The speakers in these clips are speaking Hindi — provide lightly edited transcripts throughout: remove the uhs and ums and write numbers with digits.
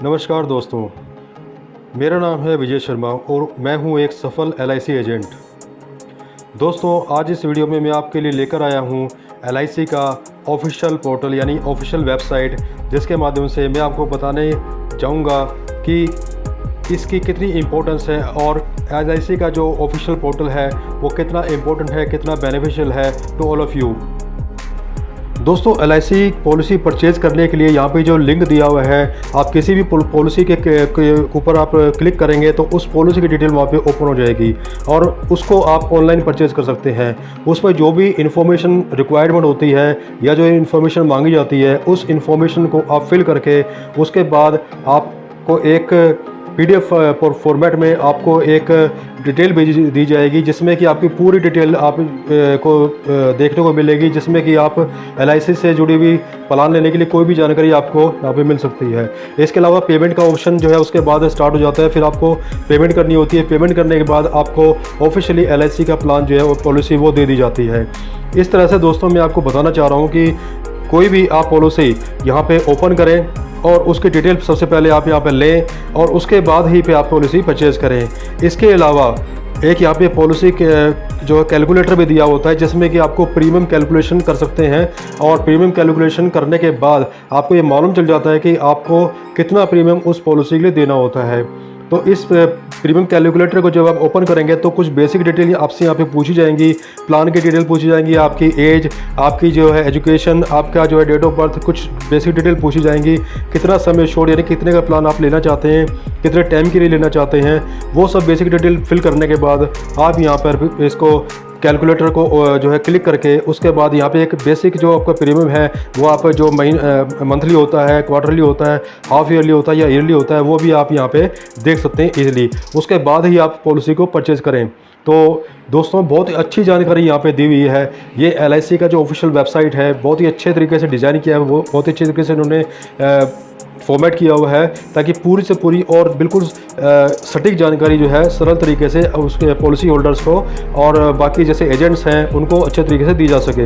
नमस्कार दोस्तों, मेरा नाम है विजय शर्मा और मैं हूं एक सफल एलआईसी एजेंट। दोस्तों, आज इस वीडियो में मैं आपके लिए लेकर आया हूं एलआईसी का ऑफिशियल पोर्टल यानी ऑफिशियल वेबसाइट, जिसके माध्यम से मैं आपको बताने जाऊंगा कि इसकी कितनी इम्पोर्टेंस है और एलआईसी का जो ऑफिशियल पोर्टल है वो कितना इम्पोर्टेंट है, कितना बेनिफिशियल है टू ऑल ऑफ़ यू। दोस्तों, एलआईसी पॉलिसी परचेज़ करने के लिए यहाँ पे जो लिंक दिया हुआ है, आप किसी भी पॉलिसी के ऊपर आप क्लिक करेंगे तो उस पॉलिसी की डिटेल वहाँ पे ओपन हो जाएगी और उसको आप ऑनलाइन परचेज़ कर सकते हैं। उस पर जो भी इंफॉर्मेशन रिक्वायरमेंट होती है या जो इंफॉर्मेशन मांगी जाती है, उस इंफॉर्मेशन को आप फिल करके उसके बाद आपको एक PDF फॉर्मेट में आपको एक डिटेल भेज दी जाएगी, जिसमें कि आपकी पूरी डिटेल आप को देखने को मिलेगी, जिसमें कि आप एलआईसी से जुड़ी हुई प्लान लेने के लिए कोई भी जानकारी आपको यहाँ पे मिल सकती है। इसके अलावा पेमेंट का ऑप्शन जो है उसके बाद स्टार्ट हो जाता है, फिर आपको पेमेंट करनी होती है। पेमेंट करने के बाद आपको ऑफिशियली एलआईसी का प्लान जो है वो पॉलिसी वो दे दी जाती है। इस तरह से दोस्तों मैं आपको बताना चाह रहा हूँ कि कोई भी आप पॉलिसी यहाँ पे ओपन करें और उसकी डिटेल सबसे पहले आप यहाँ पे लें और उसके बाद ही पे आप पॉलिसी परचेज़ करें। इसके अलावा एक यहाँ पे पॉलिसी के जो कैलकुलेटर भी दिया होता है, जिसमें कि आपको प्रीमियम कैलकुलेशन कर सकते हैं और प्रीमियम कैलकुलेशन करने के बाद आपको ये मालूम चल जाता है कि आपको कितना प्रीमियम उस पॉलिसी के लिए देना होता है। तो इस प्रीमियम कैलकुलेटर को जब आप ओपन करेंगे तो कुछ बेसिक डिटेल आपसे यहाँ पे पूछी जाएंगी, प्लान की डिटेल पूछी जाएंगी, आपकी एज, आपकी जो है एजुकेशन, आपका जो है डेट ऑफ बर्थ, कुछ बेसिक डिटेल पूछी जाएंगी। कितना समय छोड़ यानी कितने का प्लान आप लेना चाहते हैं, कितने टाइम के लिए लेना चाहते हैं, वो सब बेसिक डिटेल फिल करने के बाद आप यहाँ पर इसको कैलकुलेटर को जो है क्लिक करके उसके बाद यहाँ पे एक बेसिक जो आपका प्रीमियम है वो आप जो मंथली होता है, क्वार्टरली होता है, हाफ ईयरली होता है या ईयरली होता है, वो भी आप यहाँ पे देख सकते हैं इजीली। उसके बाद ही आप पॉलिसी को परचेज़ करें। तो दोस्तों, बहुत ही अच्छी जानकारी यहाँ पे दी हुई है। ये एलआईसी का जो ऑफिशियल वेबसाइट है बहुत ही अच्छे तरीके से डिज़ाइन किया है, वो बहुत ही अच्छे तरीके से उन्होंने फॉर्मेट किया हुआ है ताकि पूरी से पूरी और बिल्कुल सटीक जानकारी जो है सरल तरीके से उसके पॉलिसी होल्डर्स को और बाकी जैसे एजेंट्स हैं उनको अच्छे तरीके से दी जा सके।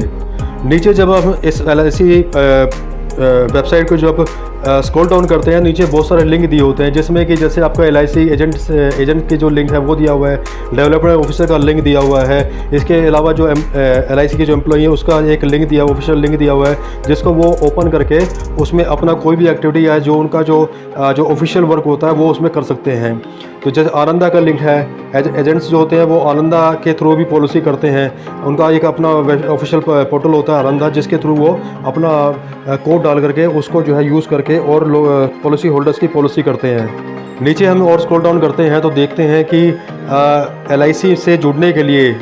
नीचे जब हम इस एलआईसी वेबसाइट को जब स्क्रॉल डाउन करते हैं, नीचे बहुत सारे लिंक दिए होते हैं, जिसमें कि जैसे आपका एलआईसी एजेंट की जो लिंक है वो दिया हुआ है, डेवलपमेंट ऑफिसर का लिंक दिया हुआ है। इसके अलावा जो एलआईसी के जो एम्प्लॉई है उसका एक लिंक दिया, ऑफिशियल लिंक दिया हुआ है, जिसको वो ओपन करके उसमें अपना कोई भी एक्टिविटी या जो उनका जो ऑफिशियल वर्क होता है वो उसमें कर सकते हैं। तो जैसे आनंदा का लिंक है, एजेंट्स जो होते हैं वो आनंदा के थ्रू भी पॉलिसी करते हैं। उनका एक अपना ऑफिशियल पोर्टल होता है आनंदा, जिसके थ्रू वो अपना कोड डाल करके उसको जो है यूज़ करके और पॉलिसी होल्डर्स की पॉलिसी करते हैं। नीचे हम और स्क्रॉल डाउन करते हैं तो देखते हैं कि एलआईसी से जुड़ने के लिए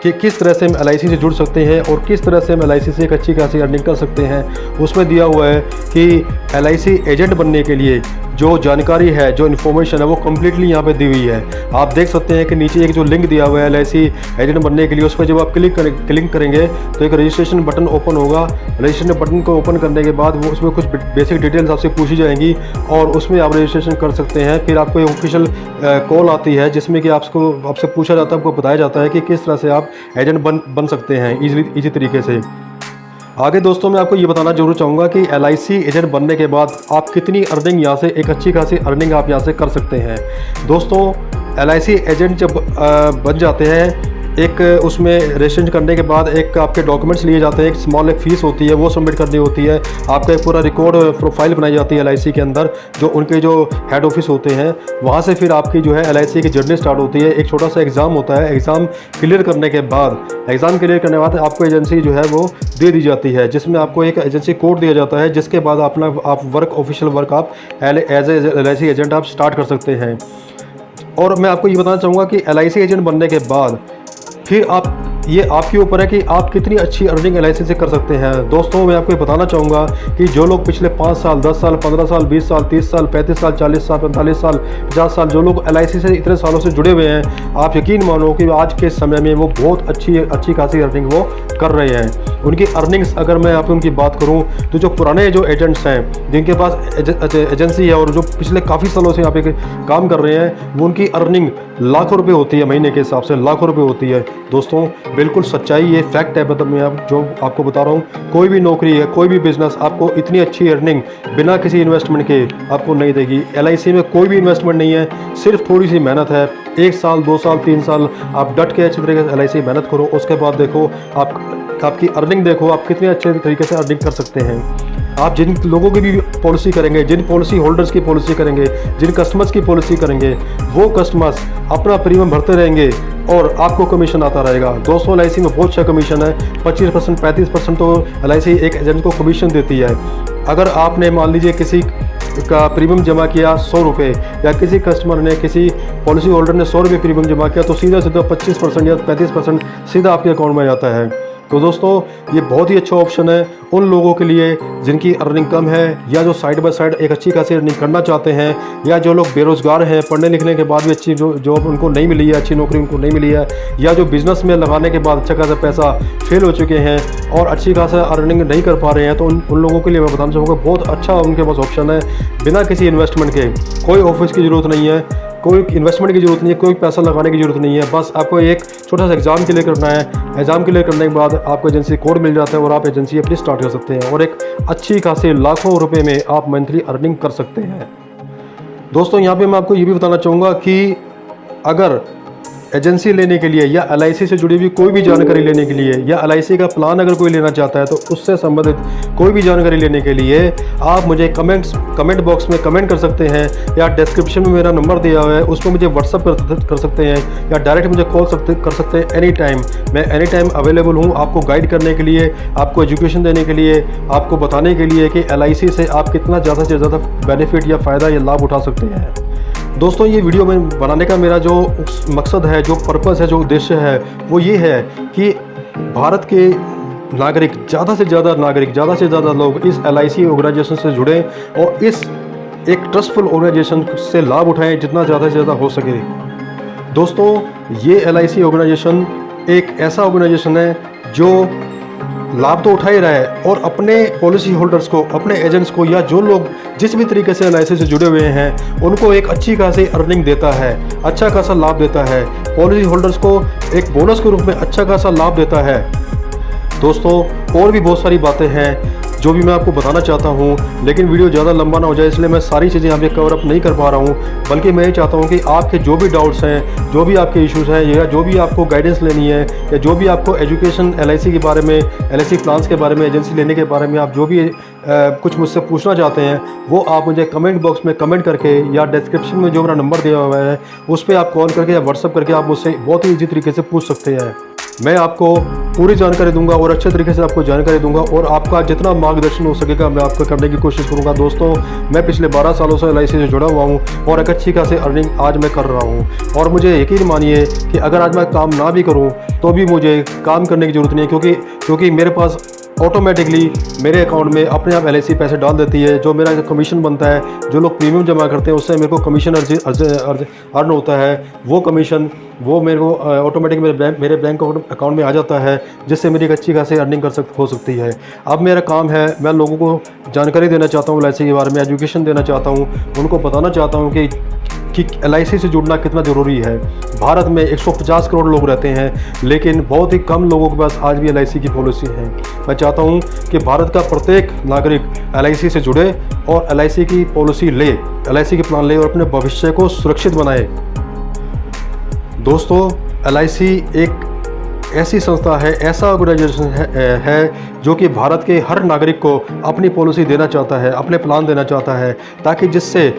कि किस तरह से हम एलआईसी से जुड़ सकते हैं और किस तरह से हम एलआईसी से एक अच्छी खासी अर्निंग कर सकते हैं। उसमें दिया हुआ है कि एलआईसी एजेंट बनने के लिए जो जानकारी है, जो इन्फॉर्मेशन है वो कम्प्लीटली यहाँ पे दी हुई है। आप देख सकते हैं कि नीचे एक जो लिंक दिया हुआ है एलआईसी एजेंट बनने के लिए, उस पर जब आप क्लिक करेंगे तो एक रजिस्ट्रेशन बटन ओपन होगा। रजिस्ट्रेशन बटन को ओपन करने के बाद वो उसमें कुछ बेसिक डिटेल्स आपसे पूछी जाएंगी और उसमें आप रजिस्ट्रेशन कर सकते हैं। फिर आपको एक ऑफिशियल कॉल आती है जिसमें कि आपसे पूछा जाता है, आपको बताया जाता है कि किस तरह से आप एजेंट बन सकते हैं इजी तरीके से। आगे दोस्तों मैं आपको ये बताना जरूर चाहूँगा कि एलआईसी एजेंट बनने के बाद आप कितनी अर्निंग यहाँ से, एक अच्छी खासी अर्निंग आप यहाँ से कर सकते हैं। दोस्तों, एलआईसी एजेंट जब बन जाते हैं, एक उसमें रजिस्ट्रेशन करने के बाद एक आपके डॉक्यूमेंट्स लिए जाते हैं, एक स्मॉल एक फ़ीस होती है वो सबमिट करनी होती है। आपका एक पूरा रिकॉर्ड प्रोफाइल बनाई जाती है एलआईसी के अंदर, जो उनके जो हेड ऑफिस होते हैं वहाँ से फिर आपकी जो है एलआईसी की जर्नी स्टार्ट होती है। एक छोटा सा एग्ज़ाम होता है, एग्ज़ाम क्लियर करने के बाद आपको एजेंसी जो है वो दे दी जाती है, जिसमें आपको एक एजेंसी कोड दिया जाता है, जिसके बाद आप ऑफिशियल वर्क आप एज एलआईसी एजेंट आप स्टार्ट कर सकते हैं। और मैं आपको ये बताना चाहूँगा कि एलआईसी एजेंट बनने के बाद फिर ये आपके ऊपर है कि आप कितनी अच्छी अर्निंग एलआईसी से कर सकते हैं। दोस्तों, मैं आपको बताना चाहूँगा कि जो लोग पिछले 5 साल, 10 साल, 15 साल, 20 साल, 30 साल, 35 साल, 40 साल, 45 साल, 50 साल, जो लोग एलआईसी से इतने सालों से जुड़े हुए हैं, आप यकीन मानो कि आज के समय में वो बहुत अच्छी खासी अर्निंग वो कर रहे हैं। उनकी अर्निंग्स अगर मैं आपको उनकी बात करूँ तो जो पुराने जो एजेंट्स हैं जिनके पास एजेंसी है और जो पिछले काफ़ी सालों से यहाँ पे काम कर रहे हैं, वो उनकी अर्निंग लाखों रुपए होती है, महीने के हिसाब से लाखों रुपए होती है। दोस्तों बिल्कुल सच्चाई, ये फैक्ट है, मतलब मैं जो आपको बता रहा हूँ। कोई भी नौकरी है, कोई भी बिजनेस आपको इतनी अच्छी अर्निंग बिना किसी इन्वेस्टमेंट के आपको नहीं देगी। LIC में कोई भी इन्वेस्टमेंट नहीं है, सिर्फ थोड़ी सी मेहनत है। 1 साल 2 साल 3 साल आप डट के अच्छी तरीके से LIC मेहनत करो, उसके बाद देखो आपकी अर्निंग देखो, आप कितने अच्छे तरीके से अर्निंग कर सकते हैं। आप जिन लोगों की भी पॉलिसी करेंगे, जिन पॉलिसी होल्डर्स की पॉलिसी करेंगे, जिन कस्टमर्स की पॉलिसी करेंगे, वो कस्टमर्स अपना प्रीमियम भरते रहेंगे और आपको कमीशन आता रहेगा। दोस्तों LIC में बहुत अच्छा कमीशन है, 25% 35% तो LIC एक एजेंट को कमीशन देती है। अगर आपने मान लीजिए किसी का प्रीमियम जमा किया 100 रुपये, या किसी कस्टमर ने, किसी पॉलिसी होल्डर ने 100 रुपये प्रीमियम जमा किया, तो सीधा 25% या 35% सीधा आपके अकाउंट में जाता है। तो दोस्तों ये बहुत ही अच्छा ऑप्शन है उन लोगों के लिए जिनकी अर्निंग कम है, या जो साइड बाय साइड एक अच्छी खासी अर्निंग करना चाहते हैं, या जो लोग बेरोज़गार हैं, पढ़ने लिखने के बाद भी अच्छी जॉब उनको नहीं मिली है, अच्छी नौकरी उनको नहीं मिली है, या जो बिज़नेस में लगाने के बाद अच्छा खासा पैसा फेल हो चुके हैं और अच्छी खासा अर्निंग नहीं कर पा रहे हैं। तो उन लोगों के लिए मैं बताना चाहूँगा बहुत अच्छा उनके पास ऑप्शन है। बिना किसी इन्वेस्टमेंट के, कोई ऑफिस की ज़रूरत नहीं है, कोई इन्वेस्टमेंट की ज़रूरत नहीं है, कोई पैसा लगाने की ज़रूरत नहीं है। बस आपको एक छोटा सा एग्ज़ाम क्लियर करना है। एग्ज़ाम क्लियर करने के बाद आपको एजेंसी कोड मिल जाता है और आप एजेंसी अपनी स्टार्ट कर सकते हैं और एक अच्छी खासी लाखों रुपए में आप मंथली अर्निंग कर सकते हैं। दोस्तों यहाँ पे मैं आपको ये भी बताना चाहूँगा कि अगर एजेंसी लेने के लिए या LIC से जुड़ी हुई कोई भी जानकारी लेने के लिए, या LIC का प्लान अगर कोई लेना चाहता है, तो उससे संबंधित कोई भी जानकारी लेने के लिए आप मुझे कमेंट बॉक्स में कमेंट कर सकते हैं, या डिस्क्रिप्शन में मेरा नंबर दिया हुआ है उस पर मुझे व्हाट्सअप कर सकते हैं, या डायरेक्ट मुझे कॉल कर सकते हैं। एनी टाइम मैं एनी टाइम अवेलेबल हूँ आपको गाइड करने के लिए, आपको एजुकेशन देने के लिए, आपको बताने के लिए कि LIC से आप कितना ज़्यादा से ज़्यादा बेनिफिट या फ़ायदा या लाभ उठा सकते हैं। दोस्तों ये वीडियो में बनाने का मेरा जो मकसद है, जो पर्पस है, जो उद्देश्य है, वो ये है कि भारत के नागरिक, ज़्यादा से ज़्यादा लोग इस LIC ऑर्गेनाइजेशन से जुड़ें और इस एक ट्रस्टफुल ऑर्गेनाइजेशन से लाभ उठाएं जितना ज़्यादा से ज़्यादा हो सके। दोस्तों ये LIC ऑर्गेनाइजेशन एक ऐसा ऑर्गेनाइजेशन है जो लाभ तो उठा ही रहा है और अपने पॉलिसी होल्डर्स को, अपने एजेंट्स को, या जो लोग जिस भी तरीके से LIC से जुड़े हुए हैं उनको एक अच्छी खासी अर्निंग देता है, अच्छा खासा लाभ देता है। पॉलिसी होल्डर्स को एक बोनस के रूप में अच्छा खासा लाभ देता है। दोस्तों और भी बहुत सारी बातें हैं जो भी मैं आपको बताना चाहता हूं, लेकिन वीडियो ज़्यादा लंबा ना हो जाए इसलिए मैं सारी चीज़ें यहाँ पे कवर अप नहीं कर पा रहा हूं। बल्कि मैं ये चाहता हूं कि आपके जो भी डाउट्स हैं, जो भी आपके इश्यूज़ हैं, या जो भी आपको गाइडेंस लेनी है, या जो भी आपको एजुकेशन LIC के बारे में, LIC प्लान्स के बारे में, एजेंसी लेने के बारे में आप जो भी कुछ मुझसे पूछना चाहते हैं, वो आप मुझे कमेंट बॉक्स में कमेंट करके, या डिस्क्रिप्शन में जो मेरा नंबर दिया हुआ है उस पर आप कॉल करके या व्हाट्सअप करके आप मुझसे बहुत ही ईजी तरीके से पूछ सकते हैं। मैं आपको पूरी जानकारी दूंगा और अच्छे तरीके से आपको जानकारी दूंगा, और आपका जितना मार्गदर्शन हो सकेगा मैं आपको करने की कोशिश करूंगा। दोस्तों मैं पिछले 12 सालों से LIC से जुड़ा हुआ हूं और एक अच्छी खासी अर्निंग आज मैं कर रहा हूं, और मुझे यकीन मानिए कि अगर आज मैं काम ना भी करूं तो भी मुझे काम करने की ज़रूरत नहीं है, क्योंकि मेरे पास ऑटोमेटिकली मेरे अकाउंट में अपने आप LIC पैसे डाल देती है। जो मेरा कमीशन बनता है, जो लोग प्रीमियम जमा करते हैं उससे मेरे को कमीशन अर्न होता है, वो कमीशन वो मेरे को ऑटोमेटिक मेरे बैंक अकाउंट में आ जाता है, जिससे मेरी एक अच्छी खासी अर्निंग हो सकती है। अब मेरा काम है, मैं लोगों को जानकारी देना चाहता हूँ LIC के बारे में, एजुकेशन देना चाहता हूँ, उनको बताना चाहता हूँ कि LIC से जुड़ना कितना ज़रूरी है। भारत में 150 करोड़ लोग रहते हैं, लेकिन बहुत ही कम लोगों के पास आज भी LIC की पॉलिसी है। मैं चाहता हूं कि भारत का प्रत्येक नागरिक LIC से जुड़े और LIC की पॉलिसी ले, LIC के प्लान ले और अपने भविष्य को सुरक्षित बनाए। दोस्तों LIC एक ऐसी संस्था है, ऐसा ऑर्गेनाइजेशन है जो कि भारत के हर नागरिक को अपनी पॉलिसी देना चाहता है, अपने प्लान देना चाहता है, ताकि जिससे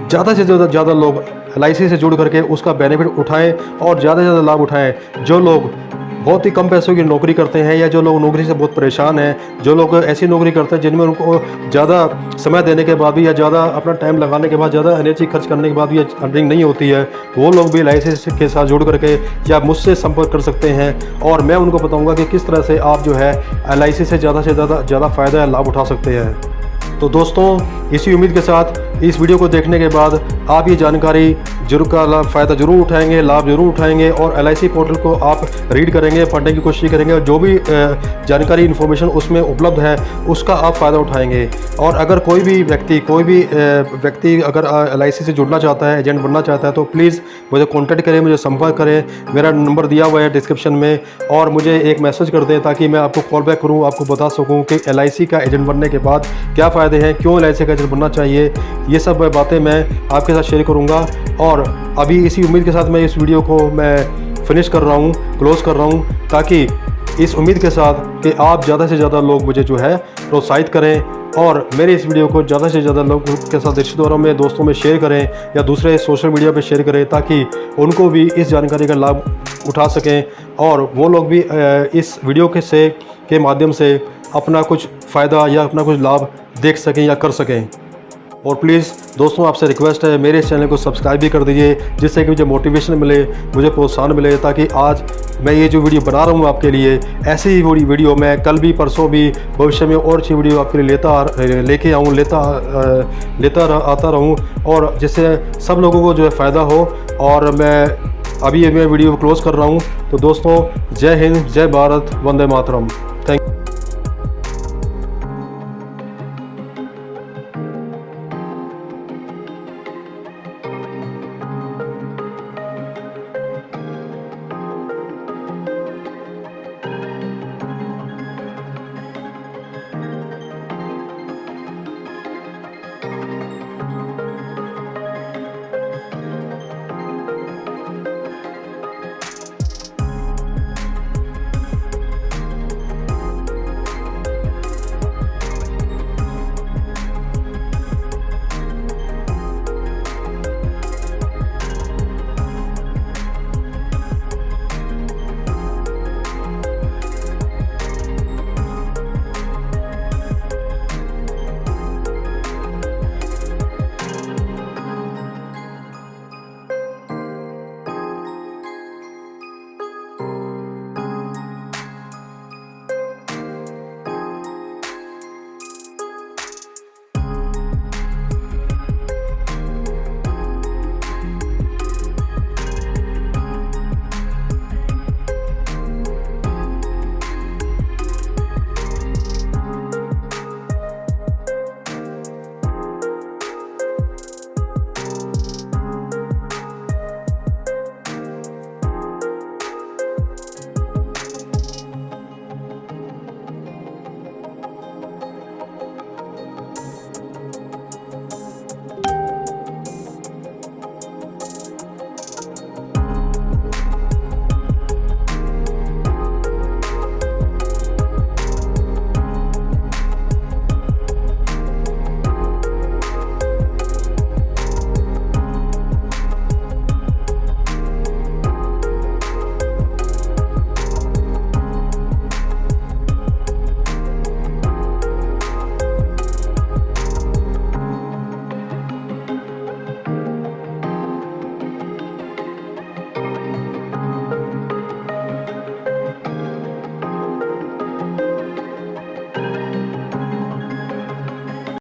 ज़्यादा से ज़्यादा लोग LIC से जुड़ करके उसका बेनिफिट उठाएं और ज़्यादा से ज़्यादा लाभ उठाएं। जो लोग बहुत ही कम पैसों की नौकरी करते हैं, या जो लोग नौकरी से बहुत परेशान हैं, जो लोग ऐसी नौकरी करते हैं जिनमें उनको ज़्यादा समय देने के बाद भी, या ज़्यादा अपना टाइम लगाने के बाद, ज़्यादा एनर्जी खर्च करने के बाद भी अर्निंग नहीं होती है, वो लोग भी LIC के साथ जुड़ करके या मुझसे संपर्क कर सकते हैं, और मैं उनको बताऊँगा कि किस तरह से आप जो है LIC से ज़्यादा फ़ायदा या लाभ उठा सकते हैं। तो दोस्तों इसी उम्मीद के साथ इस वीडियो को देखने के बाद आप ये जानकारी जरूर का फ़ायदा ज़रूर उठाएंगे, लाभ ज़रूर उठाएंगे और LIC पोर्टल को आप रीड करेंगे, पढ़ने की कोशिश करेंगे और जो भी जानकारी इन्फॉर्मेशन उसमें उपलब्ध है उसका आप फ़ायदा उठाएंगे। और अगर कोई भी व्यक्ति अगर LIC से जुड़ना चाहता है, एजेंट बनना चाहता है, तो प्लीज़ मुझे कॉन्टैक्ट करें, मुझे संपर्क करें। मेरा नंबर दिया हुआ है डिस्क्रिप्शन में, और मुझे एक मैसेज कर दें ताकि मैं आपको कॉल बैक करूँ, आपको बता सकूँ कि LIC का एजेंट बनने के बाद क्या फ़ायदे हैं, क्यों LIC का एजेंट बनना चाहिए। ये सब बातें मैं आपके साथ शेयर करूँगा। और अभी इसी उम्मीद के साथ मैं इस वीडियो को मैं फिनिश कर रहा हूँ, क्लोज़ कर रहा हूँ, ताकि इस उम्मीद के साथ कि आप ज़्यादा से ज़्यादा लोग मुझे जो है प्रोत्साहित करें और मेरे इस वीडियो को ज़्यादा से ज़्यादा लोग के साथ रिश्तेदारों में, दोस्तों में शेयर करें या दूसरे सोशल मीडिया पे शेयर करें, ताकि उनको भी इस जानकारी का लाभ उठा सकें और वो लोग भी इस वीडियो के माध्यम से अपना कुछ फ़ायदा या अपना कुछ लाभ देख सकें या कर सकें। और प्लीज़ दोस्तों, आपसे रिक्वेस्ट है, मेरे इस चैनल को सब्सक्राइब भी कर दीजिए, जिससे कि मुझे मोटिवेशन मिले, मुझे प्रोत्साहन मिले, ताकि आज मैं ये जो वीडियो बना रहा हूँ आपके लिए, ऐसी ही वीडियो मैं कल भी, परसों भी, भविष्य में और अच्छी वीडियो आपके लिए लेता आता रहूँ, और जिससे सब लोगों को जो है फ़ायदा हो। और मैं अभी वीडियो क्लोज़ कर रहा हूँ। तो दोस्तों, जय हिंद, जय भारत, वंदे मातरम।